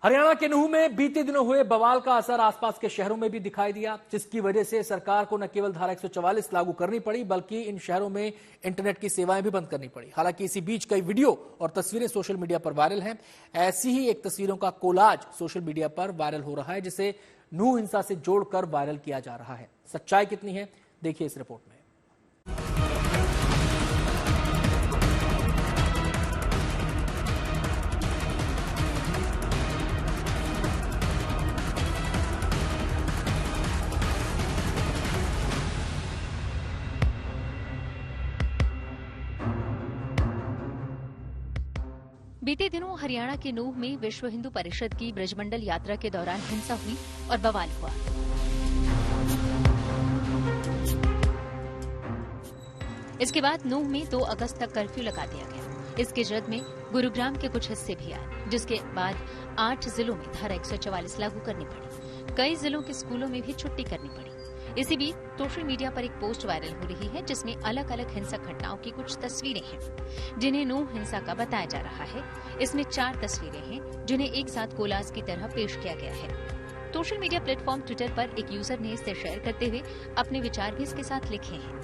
हरियाणा के नूंह में बीते दिनों हुए बवाल का असर आसपास के शहरों में भी दिखाई दिया, जिसकी वजह से सरकार को न केवल धारा 144 लागू करनी पड़ी बल्कि इन शहरों में इंटरनेट की सेवाएं भी बंद करनी पड़ी। हालांकि इसी बीच कई वीडियो और तस्वीरें सोशल मीडिया पर वायरल हैं। ऐसी ही एक तस्वीरों का कोलाज सोशल मीडिया पर वायरल हो रहा है, जिसे नूंह हिंसा से जोड़कर वायरल किया जा रहा है। सच्चाई कितनी है, देखिए इस रिपोर्ट में। बीते दिनों हरियाणा के नूंह में विश्व हिंदू परिषद की ब्रजमंडल यात्रा के दौरान हिंसा हुई और बवाल हुआ। इसके बाद नूंह में 2 अगस्त तक कर्फ्यू लगा दिया गया। इसके जद में गुरुग्राम के कुछ हिस्से भी आए, जिसके बाद 8 जिलों में धारा 144 लागू करनी पड़ी। कई जिलों के स्कूलों में भी छुट्टी करनी पड़ी। इसी बीच सोशल मीडिया पर एक पोस्ट वायरल हो रही है, जिसमें अलग अलग हिंसक घटनाओं की कुछ तस्वीरें हैं, जिन्हें नूंह हिंसा का बताया जा रहा है। इसमें 4 तस्वीरें हैं, जिन्हें एक साथ कोलाज की तरह पेश किया गया है। सोशल मीडिया प्लेटफॉर्म ट्विटर पर एक यूजर ने इसे शेयर करते हुए अपने विचार भी इसके साथ लिखे हैं।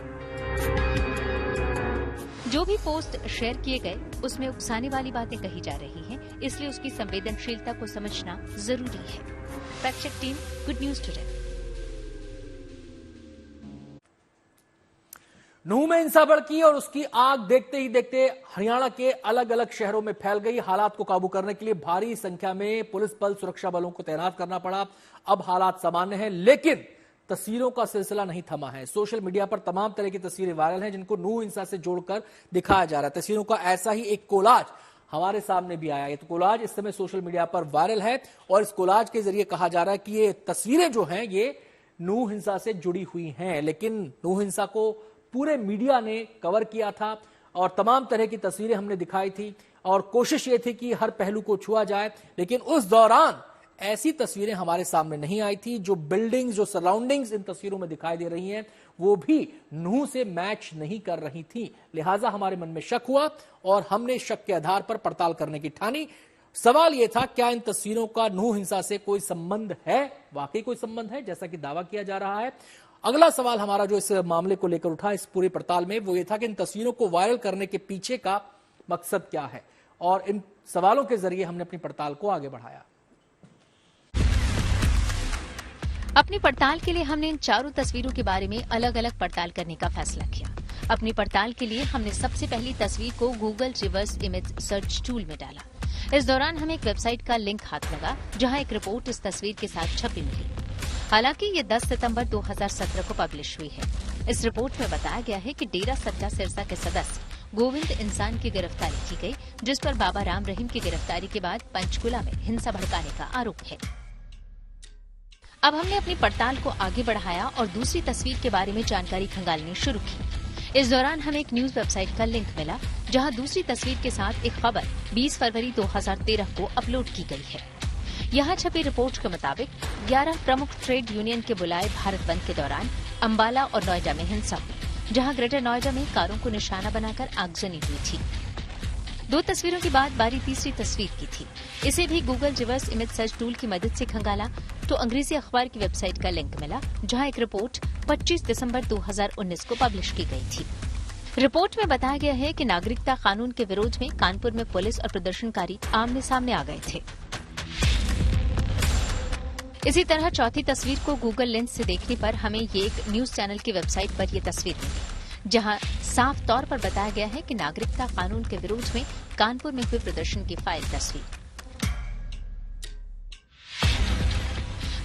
जो भी पोस्ट शेयर किए गए उसमें उकसाने वाली बातें कही जा रही हैं, इसलिए उसकी संवेदनशीलता को समझना जरूरी है। Fact check team, good news today. Nuh में हिंसा भड़की और उसकी आग देखते ही देखते हरियाणा के अलग अलग शहरों में फैल गई। हालात को काबू करने के लिए भारी संख्या में पुलिस बल, सुरक्षा बलों को तैनात करना पड़ा। अब हालात सामान्य हैं, लेकिन तस्वीरों का सिलसिला नहीं थमा है। सोशल मीडिया पर तमाम तरह की तस्वीरें वायरल हैं, जिनको नूंह हिंसा से जोड़कर दिखाया जा रहा है। तस्वीरों का ऐसा ही एक कोलाज हमारे सामने भी आया। ये तो कोलाज इस समय सोशल मीडिया पर वायरल है और इस कोलाज के जरिए कहा जा रहा है कि ये तस्वीरें जो हैं ये नूंह हिंसा से जुड़ी हुई हैं। लेकिन नूंह हिंसा को पूरे मीडिया ने कवर किया था और तमाम तरह की तस्वीरें हमने दिखाई थी और कोशिश ये थी कि हर पहलू को छुआ जाए, लेकिन उस दौरान ऐसी तस्वीरें हमारे सामने नहीं आई थी। जो बिल्डिंग्स, जो सराउंडिंग्स इन तस्वीरों में दिखाई दे रही हैं, वो भी नूंह से मैच नहीं कर रही थी। लिहाजा हमारे मन में शक हुआ और हमने शक के आधार पर पड़ताल करने की ठानी। सवाल यह था, क्या इन तस्वीरों का नूंह हिंसा से कोई संबंध है? वाकई कोई संबंध है, जैसा कि दावा किया जा रहा है। अगला सवाल हमारा जो इस मामले को लेकर उठा इस पूरी पड़ताल में, वो ये था कि इन तस्वीरों को वायरल करने के पीछे का मकसद क्या है, और इन सवालों के जरिए हमने अपनी पड़ताल को आगे बढ़ाया। अपनी पड़ताल के लिए हमने इन 4 तस्वीरों के बारे में अलग अलग पड़ताल करने का फैसला किया। अपनी पड़ताल के लिए हमने सबसे पहली तस्वीर को Google reverse image search tool में डाला। इस दौरान हमें एक वेबसाइट का लिंक हाथ लगा, जहां एक रिपोर्ट इस तस्वीर के साथ छपी मिली। हालांकि ये 10 सितंबर 2017 को पब्लिश हुई है। इस रिपोर्ट में बताया गया है कि डेरा सच्चा सिरसा के सदस्य गोविंद इंसान की गिरफ्तारी की गई, जिस पर बाबा राम रहीम की गिरफ्तारी के बाद पंचकुला में हिंसा भड़काने का आरोप है। अब हमने अपनी पड़ताल को आगे बढ़ाया और दूसरी तस्वीर के बारे में जानकारी खंगालनी शुरू की। इस दौरान हमें एक न्यूज वेबसाइट का लिंक मिला, जहां दूसरी तस्वीर के साथ एक खबर 20 फरवरी 2013 को अपलोड की गई है। यहाँ छपी रिपोर्ट के मुताबिक 11 प्रमुख ट्रेड यूनियन के बुलाए भारत बंद के दौरान अंबाला और नोएडा में हिंसा हुई, जहां ग्रेटर नोएडा में कारों को निशाना बनाकर आगजनी हुई थी। 2 तस्वीरों के बाद बारी तीसरी तस्वीर की थी। इसे भी Google reverse image search tool की मदद से खंगाला तो अंग्रेजी अखबार की वेबसाइट का लिंक मिला, जहां एक रिपोर्ट 25 दिसंबर 2019 को पब्लिश की गई थी। रिपोर्ट में बताया गया है कि नागरिकता कानून के विरोध में कानपुर में पुलिस और प्रदर्शनकारी आमने सामने आ गए थे। इसी तरह चौथी तस्वीर को गूगल लेंस से देखने पर हमें ये एक न्यूज चैनल की वेबसाइट पर यह तस्वीर मिली, जहां साफ तौर पर बताया गया है कि नागरिकता कानून के विरोध में कानपुर में हुए प्रदर्शन की फाइल तस्वीर।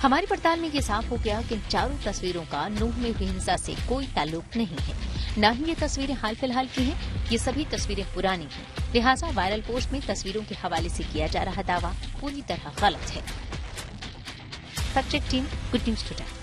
हमारी पड़ताल में ये साफ हो गया कि इन 4 तस्वीरों का नूंह में हुई हिंसा से कोई ताल्लुक नहीं है। न ही ये तस्वीरें हाल फिलहाल की हैं, ये सभी तस्वीरें पुरानी हैं। लिहाजा वायरल पोस्ट में तस्वीरों के हवाले से किया जा रहा दावा पूरी तरह गलत है। Fact check team, good news today.